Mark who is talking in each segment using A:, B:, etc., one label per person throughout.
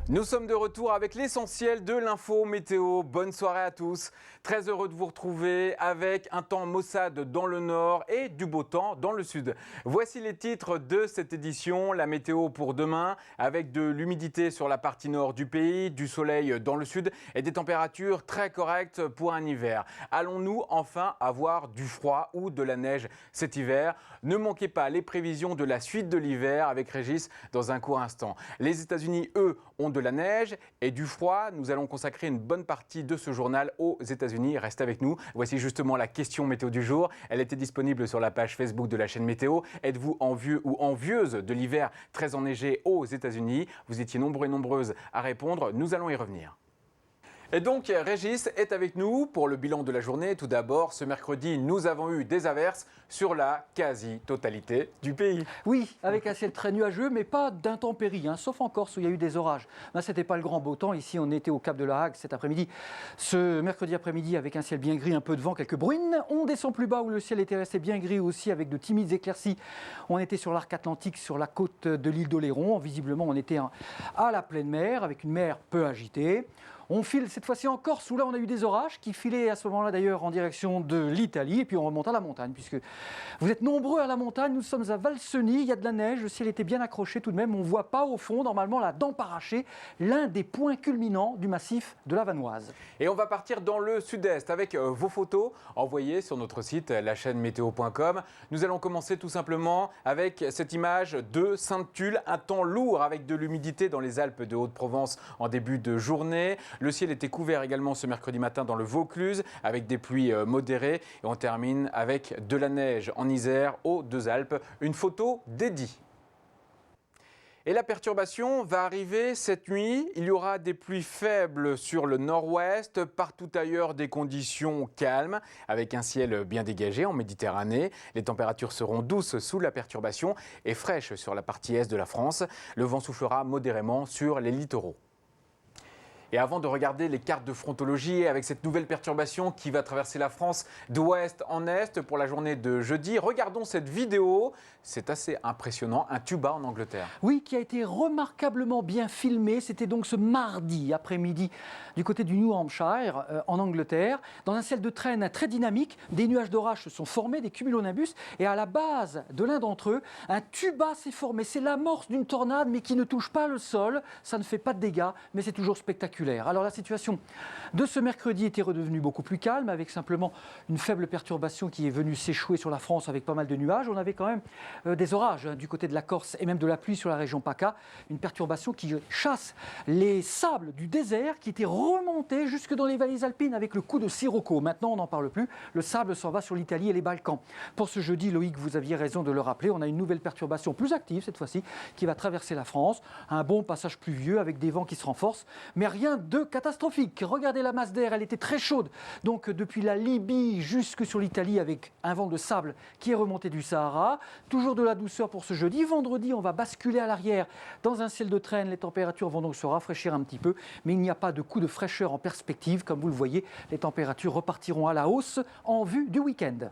A: Nous sommes de retour avec l'essentiel de l'info météo. Bonne soirée à tous. Très heureux de vous retrouver avec un temps maussade dans le nord et du beau temps dans le sud. Voici les titres de cette édition. La météo pour demain avec de l'humidité sur la partie nord du pays, du soleil dans le sud et des températures très correctes pour un hiver. Allons-nous enfin avoir du froid ou de la neige cet hiver? Ne manquez pas les prévisions de la suite de l'hiver avec Régis dans un court instant. Les États-Unis, eux, ont de la neige et du froid. Nous allons consacrer une bonne partie de ce journal aux États-Unis. Restez avec nous. Voici justement la question météo du jour. Elle était disponible sur la page Facebook de la chaîne Météo. Êtes-vous envieux ou envieuse de l'hiver très enneigé aux États-Unis? Vous étiez nombreux et nombreuses à répondre. Nous allons y revenir. Et donc, Régis est avec nous pour le bilan de la journée. Tout d'abord, ce mercredi, nous avons eu des averses sur la quasi-totalité du pays.
B: Oui, avec un ciel très nuageux, mais pas d'intempéries, sauf en Corse où il y a eu des orages. Là, ce n'était pas le grand beau temps. Ici, on était au Cap de la Hague cet après-midi. Ce mercredi après-midi, avec un ciel bien gris, un peu de vent, quelques bruines. On descend plus bas où le ciel était resté bien gris aussi, avec de timides éclaircies. On était sur l'arc atlantique, sur la côte de l'île d'Oléron. Visiblement, on était à la pleine mer, avec une mer peu agitée. On file cette fois-ci en Corse, où là on a eu des orages qui filaient à ce moment-là d'ailleurs en direction de l'Italie. Et puis on remonte à la montagne, puisque vous êtes nombreux à la montagne. Nous sommes à Valseny, il y a de la neige, le ciel était bien accroché tout de même. On ne voit pas au fond, normalement, la dent parachée, l'un des points culminants du massif de la Vanoise.
A: Et on va partir dans le sud-est avec vos photos envoyées sur notre site, la chaîne météo.com. Nous allons commencer tout simplement avec cette image de Sainte-Tulle, un temps lourd avec de l'humidité dans les Alpes de Haute-Provence en début de journée. Le ciel était couvert également ce mercredi matin dans le Vaucluse avec des pluies modérées. Et on termine avec de la neige en Isère, aux Deux-Alpes. Une photo d'Eddy. Et la perturbation va arriver cette nuit. Il y aura des pluies faibles sur le nord-ouest, partout ailleurs des conditions calmes, avec un ciel bien dégagé en Méditerranée. Les températures seront douces sous la perturbation et fraîches sur la partie est de la France. Le vent soufflera modérément sur les littoraux. Et avant de regarder les cartes de frontologie avec cette nouvelle perturbation qui va traverser la France d'ouest en est pour la journée de jeudi, regardons cette vidéo. C'est assez impressionnant, un tuba en Angleterre.
B: Oui, qui a été remarquablement bien filmé. C'était donc ce mardi après-midi du côté du New Hampshire, en Angleterre. Dans un ciel de traîne très dynamique, des nuages d'orage se sont formés, des cumulonimbus. Et à la base de l'un d'entre eux, un tuba s'est formé. C'est l'amorce d'une tornade, mais qui ne touche pas le sol. Ça ne fait pas de dégâts, mais c'est toujours spectaculaire. Alors la situation de ce mercredi était redevenue beaucoup plus calme, avec simplement une faible perturbation qui est venue s'échouer sur la France avec pas mal de nuages. On avait quand même des orages du côté de la Corse et même de la pluie sur la région PACA. Une perturbation qui chasse les sables du désert qui étaient remontés jusque dans les vallées alpines avec le coup de sirocco. Maintenant, on n'en parle plus. Le sable s'en va sur l'Italie et les Balkans. Pour ce jeudi, Loïc, vous aviez raison de le rappeler, on a une nouvelle perturbation plus active cette fois-ci qui va traverser la France. Un bon passage pluvieux avec des vents qui se renforcent, mais rien de catastrophique. Regardez la masse d'air, elle était très chaude. Donc depuis la Libye jusque sur l'Italie avec un vent de sable qui est remonté du Sahara. Toujours de la douceur pour ce jeudi. Vendredi, on va basculer à l'arrière dans un ciel de traîne. Les températures vont donc se rafraîchir un petit peu, mais il n'y a pas de coup de fraîcheur en perspective. Comme vous le voyez, les températures repartiront à la hausse en vue du week-end.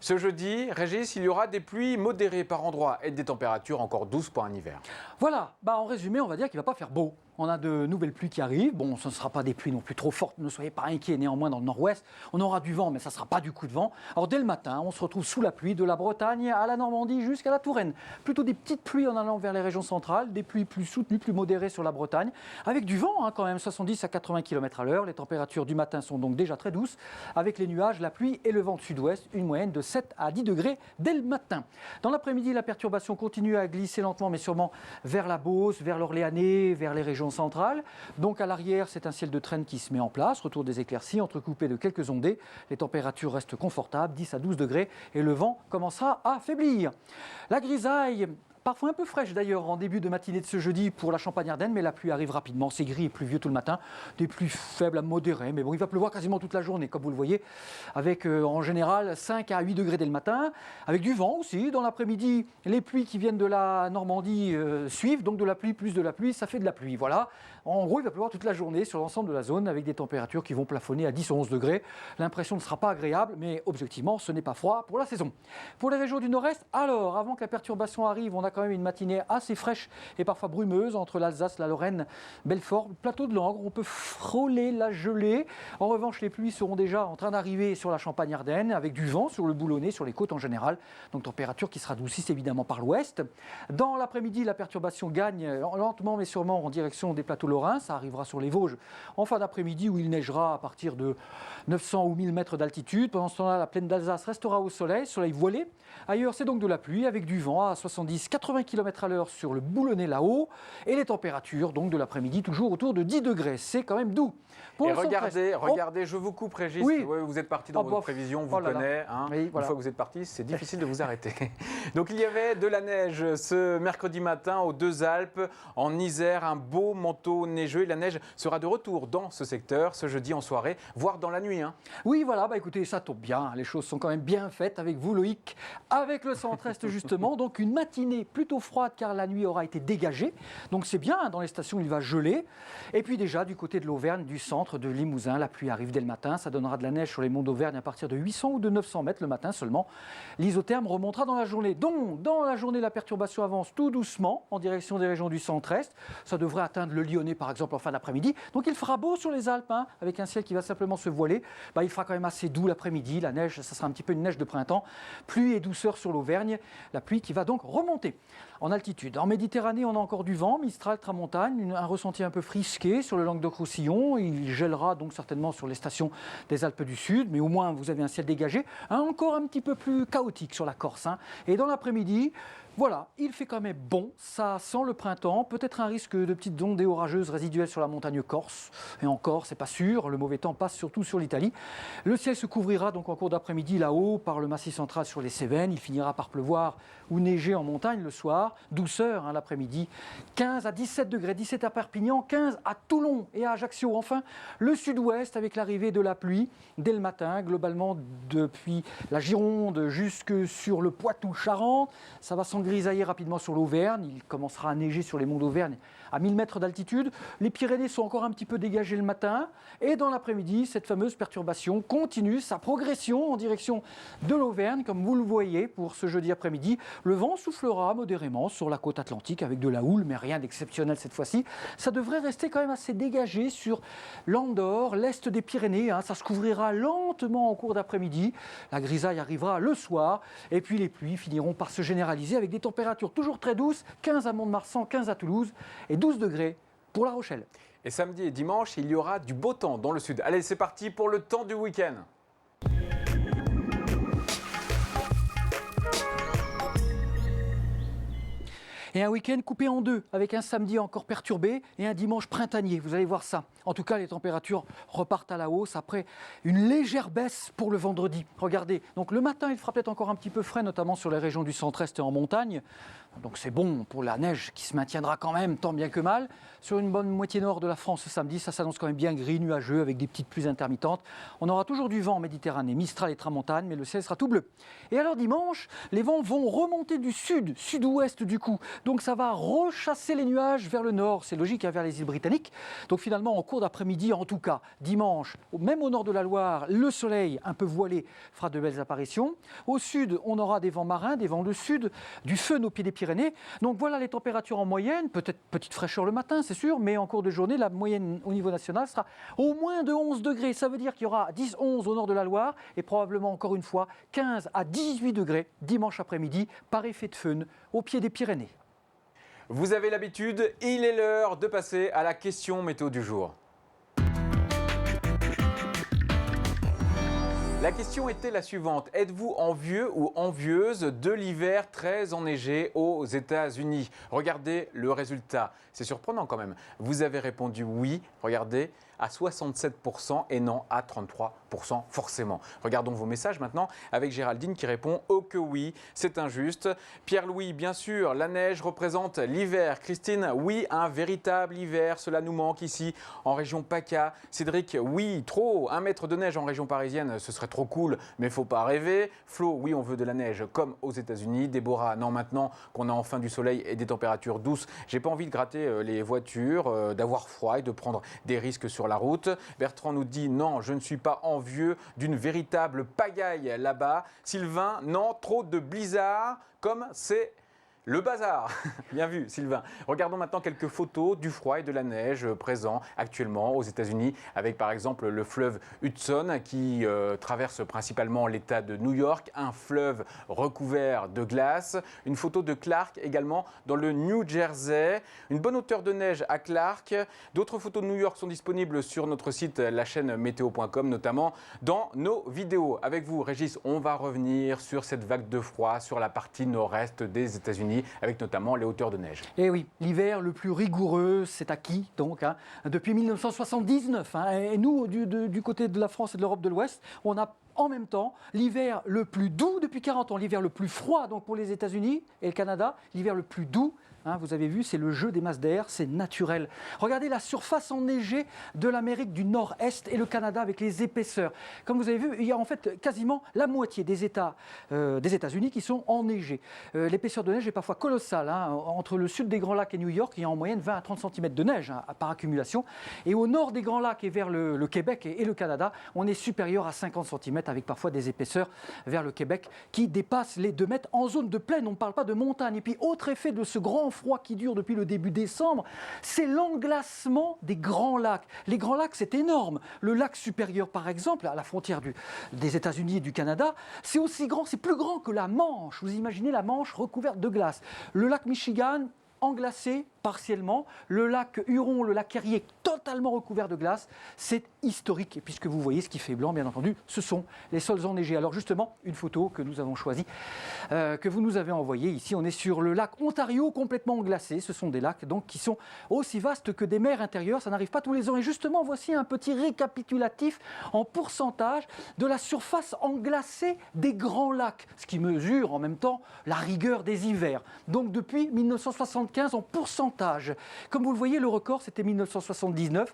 A: Ce jeudi, Régis, il y aura des pluies modérées par endroits et des températures encore douces pour un hiver.
B: Voilà, en résumé, on va dire qu'il ne va pas faire beau. On a de nouvelles pluies qui arrivent. Bon, ce ne sera pas des pluies non plus trop fortes, ne soyez pas inquiets. Néanmoins, dans le nord-ouest, on aura du vent, mais ça ne sera pas du coup de vent. Alors, dès le matin, on se retrouve sous la pluie de la Bretagne à la Normandie jusqu'à la Touraine. Plutôt des petites pluies en allant vers les régions centrales, des pluies plus soutenues, plus modérées sur la Bretagne, avec du vent quand même, 70 à 80 km à l'heure. Les températures du matin sont donc déjà très douces, avec les nuages, la pluie et le vent de sud-ouest, une moyenne de 7 à 10 degrés dès le matin. Dans l'après-midi, la perturbation continue à glisser lentement, mais sûrement vers la Beauce, vers l'Orléanais, vers les régions centrales. Donc à l'arrière, c'est un ciel de traîne qui se met en place, retour des éclaircies, entrecoupé de quelques ondées. Les températures restent confortables, 10 à 12 degrés, et le vent commencera à faiblir. La grisaille, parfois un peu fraîche d'ailleurs en début de matinée de ce jeudi pour la Champagne-Ardenne, mais la pluie arrive rapidement, c'est gris et pluvieux tout le matin, des pluies faibles à modérées, mais bon, il va pleuvoir quasiment toute la journée, comme vous le voyez, avec en général 5 à 8 degrés dès le matin, avec du vent aussi. Dans l'après-midi, les pluies qui viennent de la Normandie suivent, donc de la pluie plus de la pluie, ça fait de la pluie, voilà. En gros, il va pleuvoir toute la journée sur l'ensemble de la zone avec des températures qui vont plafonner à 10 ou 11 degrés. L'impression ne sera pas agréable, mais objectivement, ce n'est pas froid pour la saison. Pour les régions du nord-est, alors, avant que la perturbation arrive, on a quand même une matinée assez fraîche et parfois brumeuse entre l'Alsace, la Lorraine, Belfort, plateau de Langres. On peut frôler la gelée. En revanche, les pluies seront déjà en train d'arriver sur la Champagne-Ardenne avec du vent sur le Boulonnais, sur les côtes en général. Donc température qui se radoucissent évidemment par l'ouest. Dans l'après-midi, la perturbation gagne lentement mais sûrement en direction des plateaux lorrains. Ça arrivera sur les Vosges en fin d'après-midi où il neigera à partir de 900 ou 1000 mètres d'altitude. Pendant ce temps-là, la plaine d'Alsace restera au soleil voilé. Ailleurs, c'est donc de la pluie avec du vent à 70-80 km/h sur le Boulonnais là-haut. Et les températures donc de l'après-midi toujours autour de 10 degrés. C'est quand même doux.
A: Et regardez, je vous coupe Régis,
B: oui.
A: Vous êtes parti dans votre prévision, on vous connaît. Oui, voilà. Une fois que vous êtes parti, c'est difficile de vous arrêter. Donc il y avait de la neige ce mercredi matin aux Deux Alpes, en Isère, un beau manteau neigeux. Et la neige sera de retour dans ce secteur ce jeudi en soirée, voire dans la nuit.
B: Oui, voilà, écoutez, ça tombe bien, les choses sont quand même bien faites avec vous Loïc, avec le centre-est justement. Donc une matinée plutôt froide car la nuit aura été dégagée. Donc c'est bien, dans les stations il va geler. Et puis déjà du côté de l'Auvergne, du centre, de Limousin, la pluie arrive dès le matin, ça donnera de la neige sur les monts d'Auvergne à partir de 800 ou de 900 mètres le matin seulement. L'isotherme remontera dans la journée. Donc, dans la journée, la perturbation avance tout doucement en direction des régions du centre-est. Ça devrait atteindre le Lyonnais, par exemple, en fin d'après-midi. Donc, il fera beau sur les Alpes, avec un ciel qui va simplement se voiler. Il fera quand même assez doux l'après-midi. La neige, ça sera un petit peu une neige de printemps. Pluie et douceur sur l'Auvergne. La pluie qui va donc remonter en altitude. En Méditerranée, on a encore du vent, Mistral, Tramontane, un ressenti un peu frisqué sur le Languedoc-Roussillon. Il gèlera donc certainement sur les stations des Alpes du Sud, mais au moins vous avez un ciel dégagé, encore un petit peu plus chaotique sur la Corse. Et dans l'après-midi, voilà, il fait quand même bon, ça sent le printemps, peut-être un risque de petites ondées orageuses résiduelles sur la montagne corse, et encore, c'est pas sûr, le mauvais temps passe surtout sur l'Italie. Le ciel se couvrira donc en cours d'après-midi là-haut par le massif central sur les Cévennes, il finira par pleuvoir ou neiger en montagne le soir, douceur l'après-midi, 15 à 17 degrés, 17 à Perpignan, 15 à Toulon et à Ajaccio. Enfin, le sud-ouest avec l'arrivée de la pluie dès le matin, globalement depuis la Gironde jusque sur le Poitou-Charentes, ça va grisailler rapidement sur l'Auvergne, il commencera à neiger sur les monts d'Auvergne à 1000 mètres d'altitude. Les Pyrénées sont encore un petit peu dégagées le matin et dans l'après-midi, cette fameuse perturbation continue sa progression en direction de l'Auvergne, comme vous le voyez pour ce jeudi après-midi. Le vent soufflera modérément sur la côte atlantique avec de la houle, mais rien d'exceptionnel cette fois-ci. Ça devrait rester quand même assez dégagé sur l'Andorre, l'est des Pyrénées. Ça se couvrira lentement en cours d'après-midi. La grisaille arrivera le soir et puis les pluies finiront par se généraliser avec des températures toujours très douces, 15 à Mont-de-Marsan, 15 à Toulouse et 12 degrés pour La Rochelle.
A: Et samedi et dimanche, il y aura du beau temps dans le sud. Allez, c'est parti pour le temps du week-end.
B: Et un week-end coupé en deux, avec un samedi encore perturbé et un dimanche printanier. Vous allez voir ça. En tout cas, les températures repartent à la hausse après une légère baisse pour le vendredi. Regardez, donc le matin, il fera peut-être encore un petit peu frais, notamment sur les régions du centre-est et en montagne. Donc c'est bon pour la neige qui se maintiendra quand même, tant bien que mal. Sur une bonne moitié nord de la France ce samedi, ça s'annonce quand même bien gris, nuageux, avec des petites pluies intermittentes. On aura toujours du vent en Méditerranée, Mistral et Tramontane, mais le ciel sera tout bleu. Et alors dimanche, les vents vont remonter du sud, sud-ouest du coup. Donc ça va rechasser les nuages vers le nord, c'est logique, vers les îles britanniques. Donc finalement, en cours d'après-midi, en tout cas, dimanche, même au nord de la Loire, le soleil un peu voilé fera de belles apparitions. Au sud, on aura des vents marins, des vents de sud, du feu au pied des Pyrénées. Donc voilà les températures en moyenne, peut-être petite fraîcheur le matin, c'est sûr, mais en cours de journée, la moyenne au niveau national sera au moins de 11 degrés. Ça veut dire qu'il y aura 10-11 au nord de la Loire et probablement encore une fois 15 à 18 degrés dimanche après-midi par effet de fœhn au pied des Pyrénées.
A: Vous avez l'habitude, il est l'heure de passer à la question météo du jour. La question était la suivante. Êtes-vous envieux ou envieuse de l'hiver très enneigé aux États-Unis? Regardez le résultat. C'est surprenant quand même. Vous avez répondu oui. Regardez, à 67% et non à 33% forcément. Regardons vos messages maintenant avec Géraldine qui répond « Oh que oui, c'est injuste ». Pierre-Louis, bien sûr, la neige représente l'hiver. Christine, oui, un véritable hiver, cela nous manque ici en région PACA. Cédric, oui, trop, 1 mètre de neige en région parisienne, ce serait trop cool, mais faut pas rêver. Flo, oui, on veut de la neige comme aux États-Unis. Déborah, non, maintenant qu'on a enfin du soleil et des températures douces, j'ai pas envie de gratter les voitures, d'avoir froid et de prendre des risques sur la route. Bertrand nous dit non, je ne suis pas envieux d'une véritable pagaille là-bas. Sylvain, non, trop de blizzard, comme c'est le bazar. Bien vu, Sylvain. Regardons maintenant quelques photos du froid et de la neige présents actuellement aux États-Unis, avec par exemple le fleuve Hudson qui traverse principalement l'État de New York, un fleuve recouvert de glace. Une photo de Clark également dans le New Jersey. Une bonne hauteur de neige à Clark. D'autres photos de New York sont disponibles sur notre site, la chaîne météo.com, notamment dans nos vidéos. Avec vous, Régis, on va revenir sur cette vague de froid sur la partie nord-est des États-Unis, avec notamment les hauteurs de neige.
B: Et oui, l'hiver le plus rigoureux, c'est acquis donc, depuis 1979. Et nous, du côté de la France et de l'Europe de l'Ouest, on a en même temps l'hiver le plus doux depuis 40 ans, l'hiver le plus froid donc pour les États-Unis et le Canada, l'hiver le plus doux. Vous avez vu, c'est le jeu des masses d'air, c'est naturel. Regardez la surface enneigée de l'Amérique du Nord-Est et le Canada avec les épaisseurs. Comme vous avez vu, il y a en fait quasiment la moitié des États-Unis qui sont enneigés. L'épaisseur de neige est parfois colossale. Entre le sud des Grands Lacs et New York, il y a en moyenne 20 à 30 cm de neige par accumulation. Et au nord des Grands Lacs et vers le Québec et le Canada, on est supérieur à 50 cm avec parfois des épaisseurs vers le Québec qui dépassent les 2 mètres en zone de plaine. On ne parle pas de montagne. Et puis, autre effet de ce grand froid qui dure depuis le début décembre, c'est l'englacement des grands lacs. Les grands lacs, c'est énorme. Le lac supérieur, par exemple, à la frontière des États-Unis et du Canada, c'est aussi grand, c'est plus grand que la Manche. Vous imaginez la Manche recouverte de glace. Le lac Michigan, englacé partiellement. Le lac Huron, le lac Erie, totalement recouvert de glace. C'est historique. Et puisque vous voyez ce qui fait blanc, bien entendu, ce sont les sols enneigés. Alors justement, une photo que nous avons choisie, que vous nous avez envoyée ici. On est sur le lac Ontario, complètement glacé. Ce sont des lacs donc, qui sont aussi vastes que des mers intérieures. Ça n'arrive pas tous les ans. Et justement, voici un petit récapitulatif en pourcentage de la surface englacée des grands lacs, ce qui mesure en même temps la rigueur des hivers. Donc depuis 1975 en pourcentage. Comme vous le voyez, le record, c'était 1979.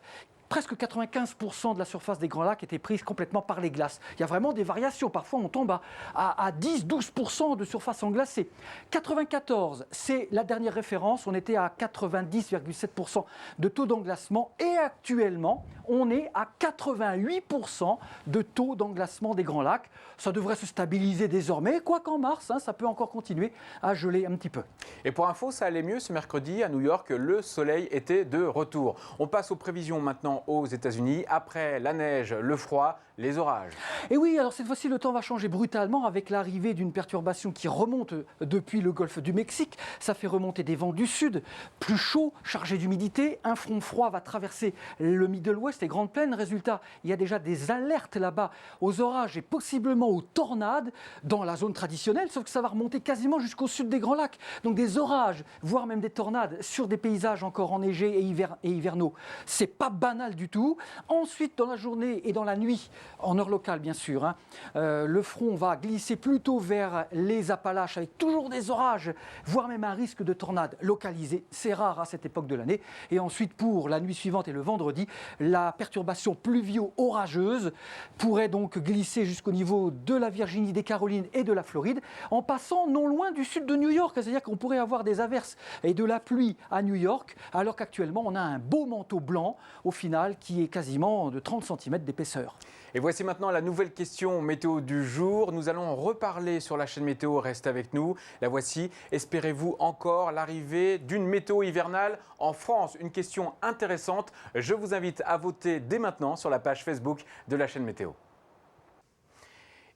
B: Presque 95% de la surface des Grands Lacs était prise complètement par les glaces. Il y a vraiment des variations. Parfois, on tombe à 10-12% de surface englacée. 94, c'est la dernière référence. On était à 90,7% de taux d'englacement. Et actuellement, on est à 88% de taux d'englacement des Grands Lacs. Ça devrait se stabiliser désormais. Quoi qu'en mars, ça peut encore continuer à geler un petit peu.
A: Et pour info, ça allait mieux ce mercredi à New York. Le soleil était de retour. On passe aux prévisions maintenant aux États-Unis. Après la neige, le froid, les orages.
B: Et oui, alors cette fois-ci, le temps va changer brutalement avec l'arrivée d'une perturbation qui remonte depuis le golfe du Mexique. Ça fait remonter des vents du sud, plus chauds, chargés d'humidité. Un front froid va traverser le Middle West, les Grandes Plaines. Résultat, il y a déjà des alertes là-bas aux orages et possiblement aux tornades dans la zone traditionnelle, sauf que ça va remonter quasiment jusqu'au sud des Grands Lacs. Donc des orages, voire même des tornades sur des paysages encore enneigés et hivernaux. C'est pas banal du tout. Ensuite, dans la journée et dans la nuit, en heure locale bien sûr, le front va glisser plutôt vers les Appalaches avec toujours des orages, voire même un risque de tornade localisée. C'est rare à cette époque de l'année. Et ensuite, pour la nuit suivante et le vendredi, la perturbation pluvio-orageuse pourrait donc glisser jusqu'au niveau de la Virginie, des Carolines et de la Floride, en passant non loin du sud de New York. C'est-à-dire qu'on pourrait avoir des averses et de la pluie à New York, alors qu'actuellement, on a un beau manteau blanc, au final, qui est quasiment de 30 cm d'épaisseur.
A: Et voici maintenant la nouvelle question météo du jour. Nous allons reparler sur la chaîne météo, reste avec nous. La voici, espérez-vous encore l'arrivée d'une météo hivernale en France? Une question intéressante. Je vous invite à voter dès maintenant sur la page Facebook de la chaîne météo.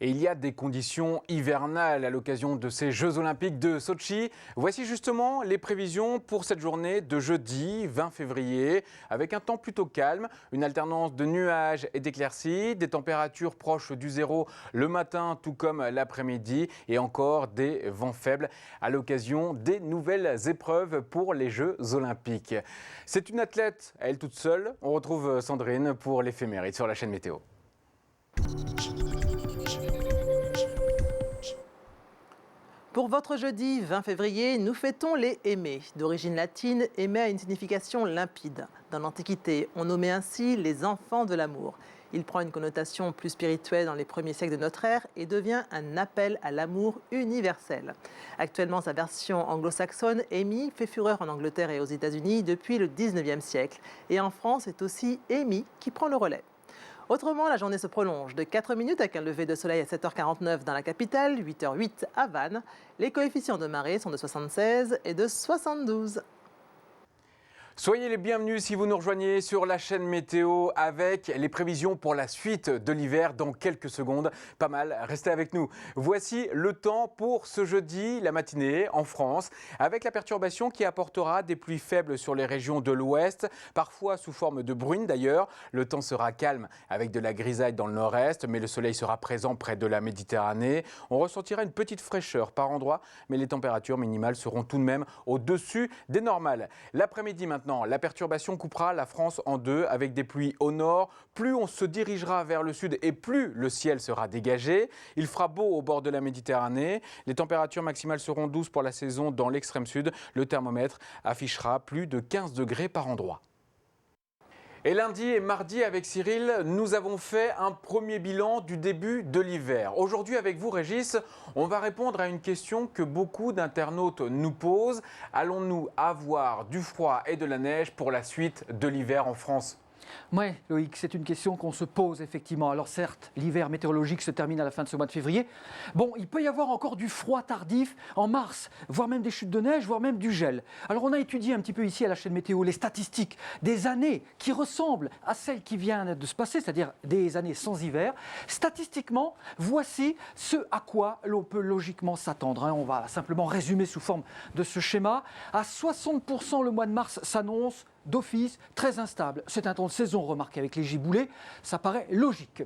A: Et il y a des conditions hivernales à l'occasion de ces Jeux Olympiques de Sotchi. Voici justement les prévisions pour cette journée de jeudi 20 février, avec un temps plutôt calme, une alternance de nuages et d'éclaircies, des températures proches du zéro le matin tout comme l'après-midi et encore des vents faibles à l'occasion des nouvelles épreuves pour les Jeux Olympiques. C'est une athlète, elle toute seule. On retrouve Sandrine pour l'éphéméride sur la chaîne Météo.
C: Pour votre jeudi 20 février, nous fêtons les Aimés. D'origine latine, Aimé a une signification limpide. Dans l'Antiquité, on nommait ainsi les enfants de l'amour. Il prend une connotation plus spirituelle dans les premiers siècles de notre ère et devient un appel à l'amour universel. Actuellement, sa version anglo-saxonne, Amy, fait fureur en Angleterre et aux États-Unis depuis le 19e siècle. Et en France, c'est aussi Amy qui prend le relais. Autrement, la journée se prolonge de 4 minutes avec un lever de soleil à 7h49 dans la capitale, 8h08 à Vannes. Les coefficients de marée sont de 76 et de 72.
A: Soyez les bienvenus si vous nous rejoignez sur la chaîne Météo avec les prévisions pour la suite de l'hiver dans quelques secondes. Pas mal, restez avec nous. Voici le temps pour ce jeudi, la matinée en France, avec la perturbation qui apportera des pluies faibles sur les régions de l'ouest, parfois sous forme de bruine d'ailleurs. Le temps sera calme avec de la grisaille dans le nord-est, mais le soleil sera présent près de la Méditerranée. On ressentira une petite fraîcheur par endroits, mais les températures minimales seront tout de même au-dessus des normales. L'après-midi maintenant, la perturbation coupera la France en deux avec des pluies au nord. Plus on se dirigera vers le sud et plus le ciel sera dégagé. Il fera beau au bord de la Méditerranée. Les températures maximales seront douces pour la saison dans l'extrême sud. Le thermomètre affichera plus de 15 degrés par endroit. Et lundi et mardi, avec Cyril, nous avons fait un premier bilan du début de l'hiver. Aujourd'hui, avec vous, Régis, on va répondre à une question que beaucoup d'internautes nous posent. Allons-nous avoir du froid et de la neige pour la suite de l'hiver en France ?
B: Oui, Loïc, c'est une question qu'on se pose effectivement. Alors certes, l'hiver météorologique se termine à la fin de ce mois de février. Bon, il peut y avoir encore du froid tardif en mars, voire même des chutes de neige, voire même du gel. Alors on a étudié un petit peu ici à la chaîne Météo les statistiques des années qui ressemblent à celles qui viennent de se passer, c'est-à-dire des années sans hiver. Statistiquement, voici ce à quoi l'on peut logiquement s'attendre. On va simplement résumer sous forme de ce schéma. À 60%, le mois de mars s'annonce d'office très instable. C'est un temps de saison remarqué avec les giboulées, ça paraît logique.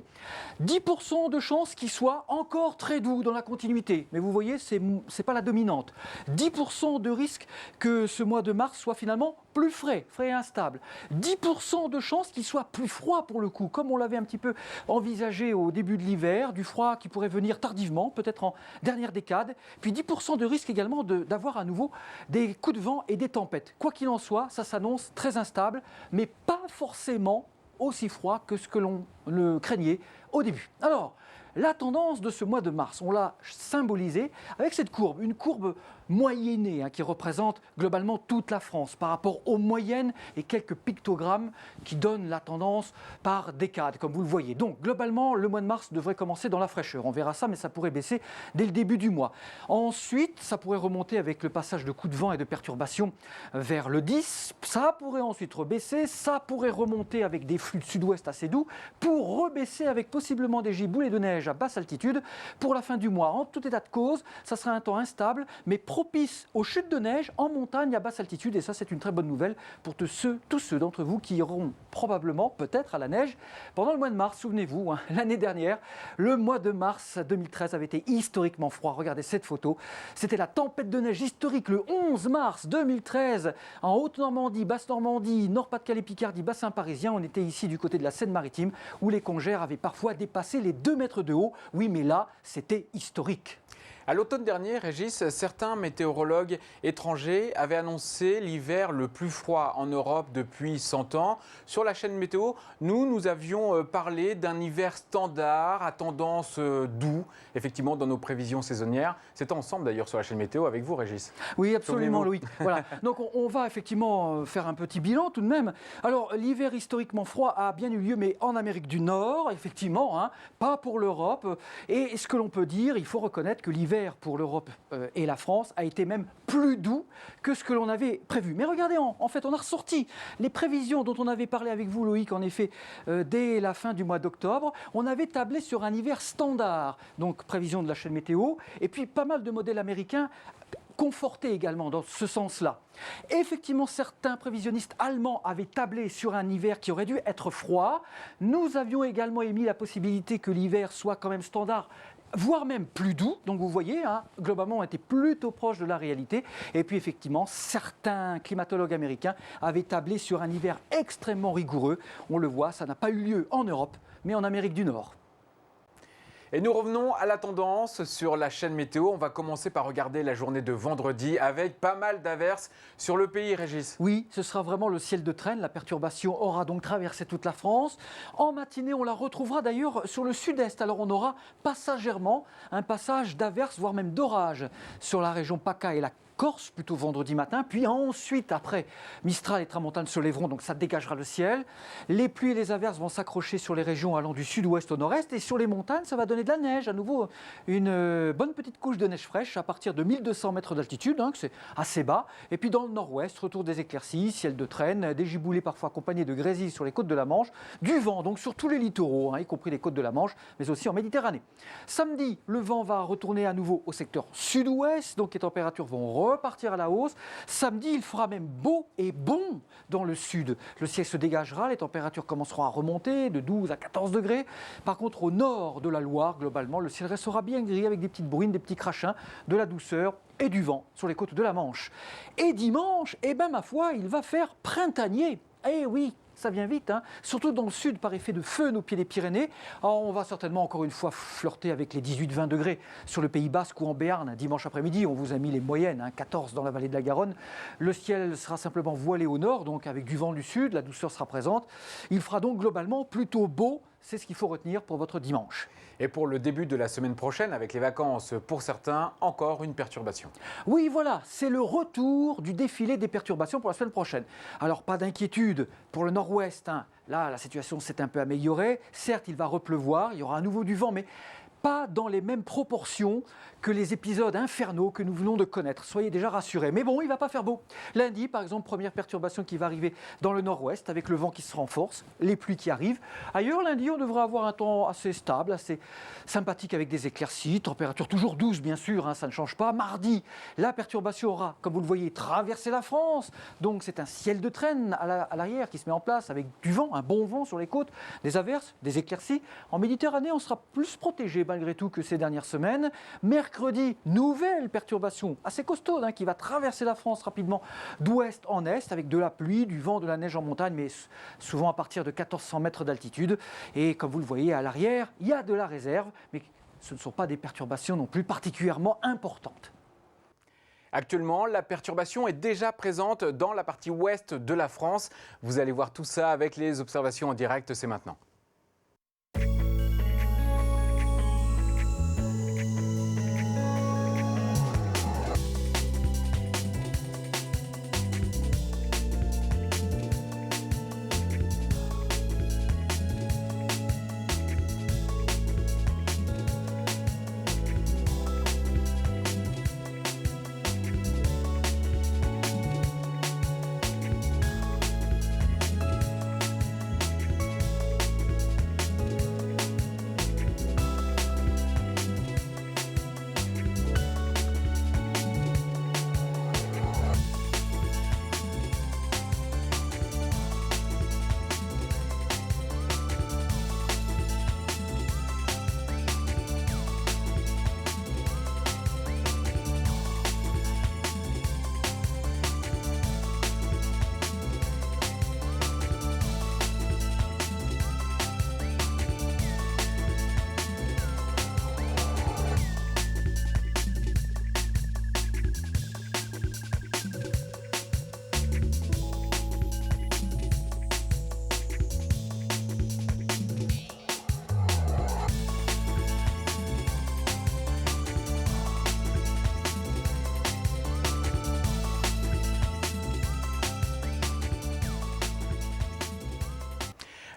B: 10% de chances qu'il soit encore très doux dans la continuité, mais vous voyez, c'est pas la dominante. 10% de risque que ce mois de mars soit finalement plus frais et instable. 10% de chances qu'il soit plus froid pour le coup, comme on l'avait un petit peu envisagé au début de l'hiver, du froid qui pourrait venir tardivement, peut-être en dernière décade. Puis 10% de risque également d'avoir à nouveau des coups de vent et des tempêtes. Quoi qu'il en soit, ça s'annonce très instable, mais pas forcément aussi froid que ce que l'on le craignait au début. Alors, la tendance de ce mois de mars, on l'a symbolisée avec cette courbe, une courbe moyennée qui représente globalement toute la France par rapport aux moyennes et quelques pictogrammes qui donnent la tendance par décade, comme vous le voyez. Donc, globalement, le mois de mars devrait commencer dans la fraîcheur. On verra ça, mais ça pourrait baisser dès le début du mois. Ensuite, ça pourrait remonter avec le passage de coups de vent et de perturbations vers le 10. Ça pourrait ensuite rebaisser. Ça pourrait remonter avec des flux de sud-ouest assez doux pour rebaisser avec possiblement des giboulées de neige à basse altitude pour la fin du mois. En tout état de cause, ça sera un temps instable, mais propice aux chutes de neige en montagne à basse altitude. Et ça, c'est une très bonne nouvelle pour tous ceux d'entre vous qui iront probablement, peut-être, à la neige pendant le mois de mars. Souvenez-vous, l'année dernière, le mois de mars 2013 avait été historiquement froid. Regardez cette photo. C'était la tempête de neige historique le 11 mars 2013 en Haute-Normandie, Basse-Normandie, Nord-Pas-de-Calais, Picardie, bassin parisien. On était ici du côté de la Seine-Maritime où les congères avaient parfois dépassé les 2 mètres de haut. Oui, mais là, c'était historique.
A: À l'automne dernier, Régis, certains météorologues étrangers avaient annoncé l'hiver le plus froid en Europe depuis 100 ans. Sur la chaîne Météo, nous avions parlé d'un hiver standard à tendance doux, effectivement, dans nos prévisions saisonnières. C'était ensemble d'ailleurs sur la chaîne Météo avec vous, Régis.
B: Oui, absolument, Louis. Voilà. Donc on va effectivement faire un petit bilan tout de même. Alors l'hiver historiquement froid a bien eu lieu, mais en Amérique du Nord, effectivement, pas pour l'Europe. Et ce que l'on peut dire, il faut reconnaître que l'hiver l'hiver pour l'Europe et la France a été même plus doux que ce que l'on avait prévu. Mais regardez, en fait, on a ressorti les prévisions dont on avait parlé avec vous, Loïc, en effet, dès la fin du mois d'octobre. On avait tablé sur un hiver standard, donc prévision de la chaîne météo, et puis pas mal de modèles américains confortés également dans ce sens-là. Effectivement, certains prévisionnistes allemands avaient tablé sur un hiver qui aurait dû être froid. Nous avions également émis la possibilité que l'hiver soit quand même standard, voire même plus doux. Donc vous voyez, globalement, on était plutôt proche de la réalité. Et puis effectivement, certains climatologues américains avaient tablé sur un hiver extrêmement rigoureux. On le voit, ça n'a pas eu lieu en Europe, mais en Amérique du Nord.
A: Et nous revenons à la tendance sur la chaîne météo. On va commencer par regarder la journée de vendredi avec pas mal d'averses sur le pays, Régis.
B: Oui, ce sera vraiment le ciel de traîne. La perturbation aura donc traversé toute la France. En matinée, on la retrouvera d'ailleurs sur le sud-est. Alors on aura passagèrement un passage d'averses, voire même d'orage sur la région PACA et la Corse, plutôt vendredi matin, puis ensuite, après, Mistral et Tramontane se lèveront, donc ça dégagera le ciel. Les pluies et les averses vont s'accrocher sur les régions allant du sud-ouest au nord-est, et sur les montagnes, ça va donner de la neige, à nouveau une bonne petite couche de neige fraîche à partir de 1200 mètres d'altitude, que c'est assez bas. Et puis dans le nord-ouest, retour des éclaircies, ciel de traîne, des giboulées parfois accompagnées de grésil sur les côtes de la Manche, du vent, donc sur tous les littoraux, y compris les côtes de la Manche, mais aussi en Méditerranée. Samedi, le vent va retourner à nouveau au secteur sud-ouest, donc les températures vont repartir à la hausse. Samedi, il fera même beau et bon dans le sud. Le ciel se dégagera, les températures commenceront à remonter de 12 à 14 degrés. Par contre, au nord de la Loire, globalement, le ciel restera bien gris avec des petites bruines, des petits crachins, de la douceur et du vent sur les côtes de la Manche. Et dimanche, ma foi, il va faire printanier. Eh oui, ça vient vite, surtout dans le sud par effet de feu au pied des Pyrénées. Alors, on va certainement encore une fois flirter avec les 18-20 degrés sur le Pays Basque ou en Béarn. Dimanche après-midi, on vous a mis les moyennes, 14 dans la vallée de la Garonne. Le ciel sera simplement voilé au nord, donc avec du vent du sud, la douceur sera présente. Il fera donc globalement plutôt beau. C'est ce qu'il faut retenir pour votre dimanche.
A: Et pour le début de la semaine prochaine, avec les vacances pour certains, encore une perturbation.
B: Oui, voilà, c'est le retour du défilé des perturbations pour la semaine prochaine. Alors, pas d'inquiétude pour le nord-ouest. Là, la situation s'est un peu améliorée. Certes, il va repleuvoir, il y aura à nouveau du vent, mais pas dans les mêmes proportions que les épisodes infernaux que nous venons de connaître. Soyez déjà rassurés. Mais bon, il ne va pas faire beau. Lundi, par exemple, première perturbation qui va arriver dans le nord-ouest avec le vent qui se renforce, les pluies qui arrivent. Ailleurs, lundi, on devrait avoir un temps assez stable, assez sympathique avec des éclaircies, température toujours douce, bien sûr, ça ne change pas. Mardi, la perturbation aura, comme vous le voyez, traversé la France. Donc, c'est un ciel de traîne à l'arrière qui se met en place avec du vent, un bon vent sur les côtes, des averses, des éclaircies. En Méditerranée, on sera plus protégé malgré tout que ces dernières semaines. Mercredi, nouvelle perturbation assez costaude qui va traverser la France rapidement d'ouest en est avec de la pluie, du vent, de la neige en montagne, mais souvent à partir de 1400 mètres d'altitude. Et comme vous le voyez à l'arrière, il y a de la réserve, mais ce ne sont pas des perturbations non plus particulièrement importantes.
A: Actuellement, la perturbation est déjà présente dans la partie ouest de la France. Vous allez voir tout ça avec les observations en direct, c'est maintenant.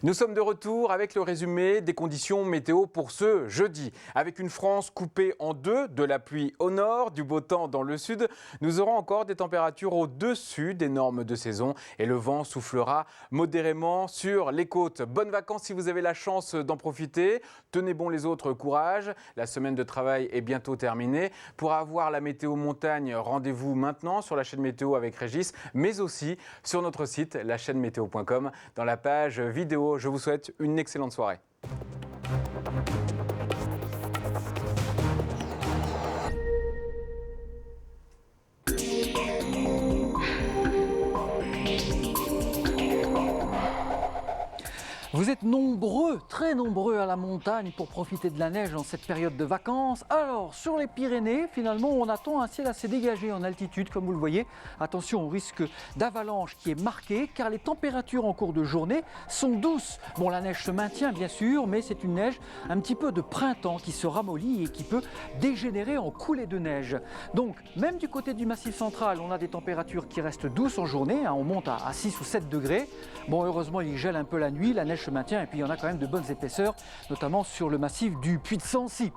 A: Nous sommes de retour avec le résumé des conditions météo pour ce jeudi. Avec une France coupée en deux, de la pluie au nord, du beau temps dans le sud, nous aurons encore des températures au-dessus des normes de saison et le vent soufflera modérément sur les côtes. Bonnes vacances si vous avez la chance d'en profiter. Tenez bon les autres, courage. La semaine de travail est bientôt terminée. Pour avoir la météo montagne, rendez-vous maintenant sur la chaîne météo avec Régis, mais aussi sur notre site, lachaînemétéo.com, dans la page vidéo. Je vous souhaite une excellente soirée.
B: Vous êtes nombreux, très nombreux à la montagne pour profiter de la neige dans cette période de vacances. Alors, sur les Pyrénées, finalement, on attend un ciel assez dégagé en altitude, comme vous le voyez. Attention au risque d'avalanche qui est marqué, car les températures en cours de journée sont douces. Bon, la neige se maintient, bien sûr, mais c'est une neige un petit peu de printemps qui se ramollit et qui peut dégénérer en coulée de neige. Donc, même du côté du Massif central, on a des températures qui restent douces en journée. On monte à 6 ou 7 degrés. Bon, heureusement, il gèle un peu la nuit, la neige se maintient et puis il y en a quand même de bonnes épaisseurs, notamment sur le massif du Puy de Sancy.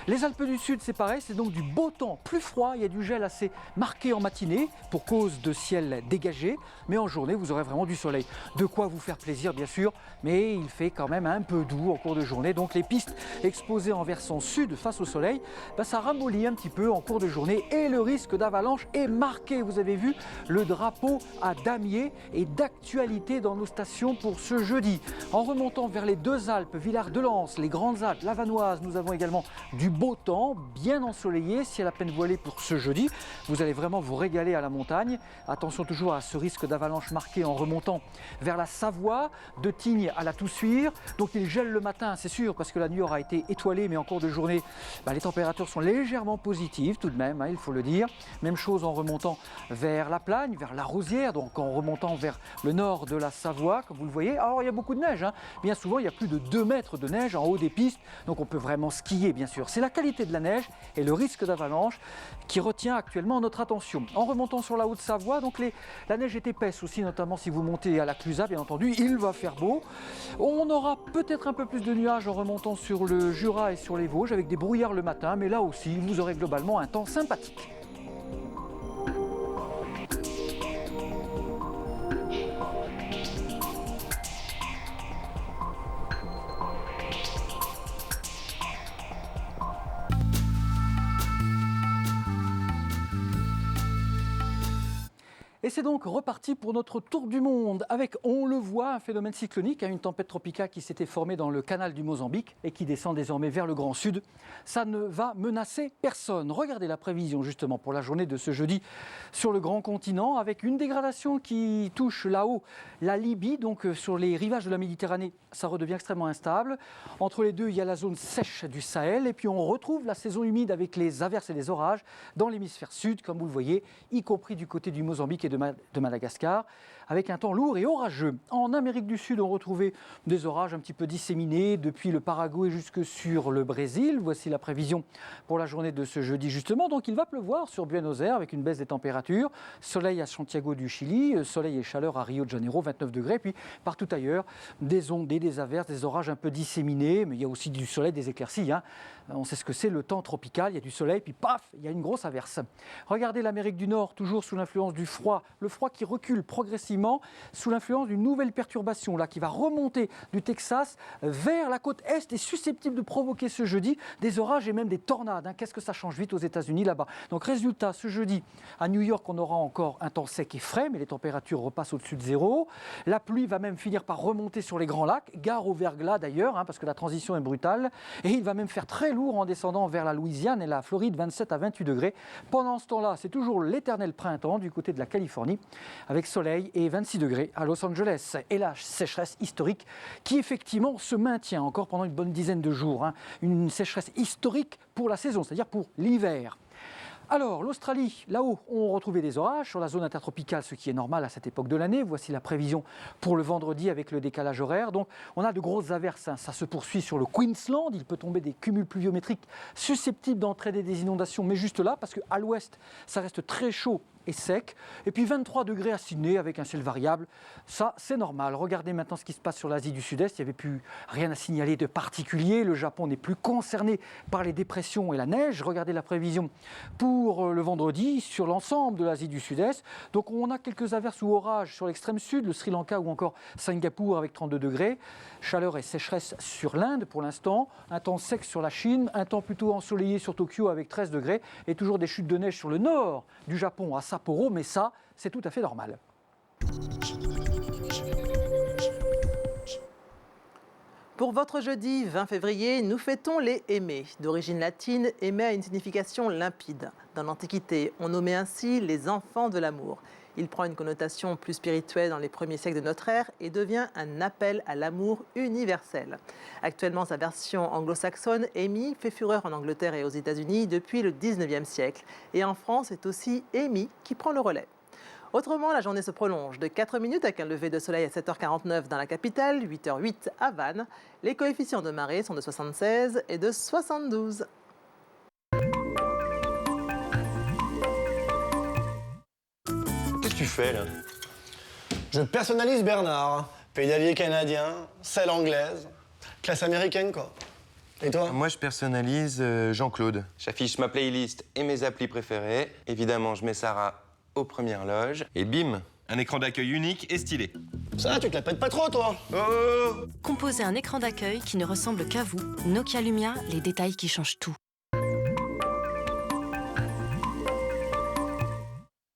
B: Les Alpes du Sud, c'est pareil, c'est donc du beau temps, plus froid, il y a du gel assez marqué en matinée pour cause de ciel dégagé, mais en journée, vous aurez vraiment du soleil. De quoi vous faire plaisir, bien sûr, mais il fait quand même un peu doux en cours de journée, donc les pistes exposées en versant sud face au soleil, ça ramollit un petit peu en cours de journée et le risque d'avalanche est marqué. Vous avez vu, le drapeau à damier est d'actualité dans nos stations pour ce jeudi. En remontant vers les deux Alpes, Villard-de-Lans, les Grandes Alpes, la Vanoise, nous avons également du beau temps, bien ensoleillé, ciel à peine voilé pour ce jeudi. Vous allez vraiment vous régaler à la montagne. Attention toujours à ce risque d'avalanche marqué en remontant vers la Savoie, de Tignes à la Toussuire. Donc il gèle le matin, c'est sûr, parce que la nuit aura été étoilée, mais en cours de journée, les températures sont légèrement positives tout de même, il faut le dire. Même chose en remontant vers la Plagne, vers la Rosière, donc en remontant vers le nord de la Savoie, comme vous le voyez. Alors il y a beaucoup de neige, bien souvent il y a plus de 2 mètres de neige en haut des pistes, donc on peut vraiment skier bien sûr. C'est la qualité de la neige et le risque d'avalanche qui retient actuellement notre attention. En remontant sur la Haute-Savoie, donc la neige est épaisse aussi, notamment si vous montez à la Clusaz, bien entendu, il va faire beau. On aura peut-être un peu plus de nuages en remontant sur le Jura et sur les Vosges avec des brouillards le matin, mais là aussi vous aurez globalement un temps sympathique. Et c'est donc reparti pour notre tour du monde avec, on le voit, un phénomène cyclonique, une tempête tropicale qui s'était formée dans le canal du Mozambique et qui descend désormais vers le Grand Sud. Ça ne va menacer personne. Regardez la prévision justement pour la journée de ce jeudi sur le grand continent avec une dégradation qui touche là-haut la Libye, donc sur les rivages de la Méditerranée, ça redevient extrêmement instable. Entre les deux, il y a la zone sèche du Sahel et puis on retrouve la saison humide avec les averses et les orages dans l'hémisphère sud, comme vous le voyez, y compris du côté du Mozambique et de Madagascar, avec un temps lourd et orageux. En Amérique du Sud, on retrouvait des orages un petit peu disséminés depuis le Paraguay jusque sur le Brésil. Voici la prévision pour la journée de ce jeudi justement. Donc il va pleuvoir sur Buenos Aires avec une baisse des températures. Soleil à Santiago du Chili, soleil et chaleur à Rio de Janeiro, 29 degrés. Puis partout ailleurs, des ondées, des averses, des orages un peu disséminés. Mais il y a aussi du soleil, des éclaircies. On sait ce que c'est le temps tropical. Il y a du soleil, puis paf, il y a une grosse averse. Regardez l'Amérique du Nord, toujours sous l'influence du froid. Le froid qui recule progressivement sous l'influence d'une nouvelle perturbation qui va remonter du Texas vers la côte Est et susceptible de provoquer ce jeudi des orages et même des tornades. Qu'est-ce que ça change vite aux États-Unis là-bas. Donc résultat, ce jeudi, à New York, on aura encore un temps sec et frais, mais les températures repassent au-dessus de zéro. La pluie va même finir par remonter sur les grands lacs, gare au verglas d'ailleurs, parce que la transition est brutale. Et il va même faire très lourd en descendant vers la Louisiane et la Floride, 27 à 28 degrés. Pendant ce temps-là, c'est toujours l'éternel printemps du côté de la Californie, avec soleil et 26 degrés à Los Angeles. Et la sécheresse historique qui effectivement se maintient encore pendant une bonne dizaine de jours. Une sécheresse historique pour la saison, c'est-à-dire pour l'hiver. Alors, l'Australie, là-haut, on retrouvait des orages sur la zone intertropicale, ce qui est normal à cette époque de l'année. Voici la prévision pour le vendredi avec le décalage horaire. Donc, on a de grosses averses. Ça se poursuit sur le Queensland. Il peut tomber des cumuls pluviométriques susceptibles d'entraîner des inondations, mais juste là, parce qu'à l'ouest, ça reste très chaud et sec. Et puis 23 degrés à Sydney avec un ciel variable. Ça, c'est normal. Regardez maintenant ce qui se passe sur l'Asie du Sud-Est. Il n'y avait plus rien à signaler de particulier. Le Japon n'est plus concerné par les dépressions et la neige. Regardez la prévision pour le vendredi sur l'ensemble de l'Asie du Sud-Est. Donc on a quelques averses ou orages sur l'extrême sud, le Sri Lanka ou encore Singapour avec 32 degrés. Chaleur et sécheresse sur l'Inde pour l'instant. Un temps sec sur la Chine. Un temps plutôt ensoleillé sur Tokyo avec 13 degrés. Et toujours des chutes de neige sur le nord du Japon à Sapporo. Mais ça, c'est tout à fait normal.
C: Pour votre jeudi 20 février, nous fêtons les Aimés. D'origine latine, Aimer a une signification limpide. Dans l'Antiquité, on nommait ainsi les enfants de l'amour. Il prend une connotation plus spirituelle dans les premiers siècles de notre ère et devient un appel à l'amour universel. Actuellement, sa version anglo-saxonne, Amy, fait fureur en Angleterre et aux États-Unis depuis le 19e siècle. Et en France, c'est aussi Amy qui prend le relais. Autrement, la journée se prolonge de 4 minutes avec un lever de soleil à 7h49 dans la capitale, 8h08 à Vannes. Les coefficients de marée sont de 76 et de 72.
D: Qu'est-ce que tu fais, là?
E: Je personnalise Bernard. Pédalier canadien, selle anglaise, classe américaine, quoi. Et toi?
D: Moi, je personnalise Jean-Claude. J'affiche ma playlist et mes applis préférés. Évidemment, je mets Sarah aux premières loges. Et bim, un écran d'accueil unique et stylé.
E: Ça, tu te la pètes pas trop, toi?
D: Oh!
F: Composez un écran d'accueil qui ne ressemble qu'à vous. Nokia Lumia, les détails qui changent tout.